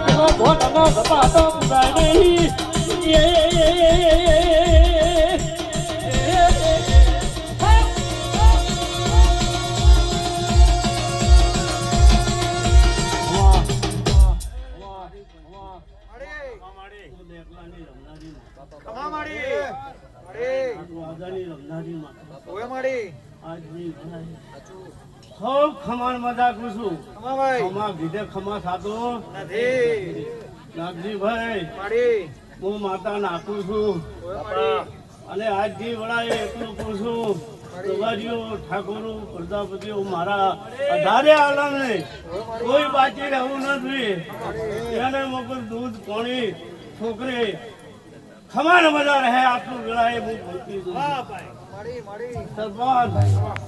કેવા ભોટનો ગપાતો પુરાય નહીં ખમાન મજા કુશું ખમા કીધે ખમા ખાતો નથી નાગજીભાઈ હું માતા નાખું છું અને આજથી વડાએ એટલું પૂછું પ્રભારીઓ ઠાકોરો પ્રજાપતિઓ મારા 18 આલમને કોઈ બાકી રહેવું નથી એને મોકલ દૂધ પાણી છોકરી ખમાન મજા રહે આટલું વેળાએ હું પહોંચી સરપંચ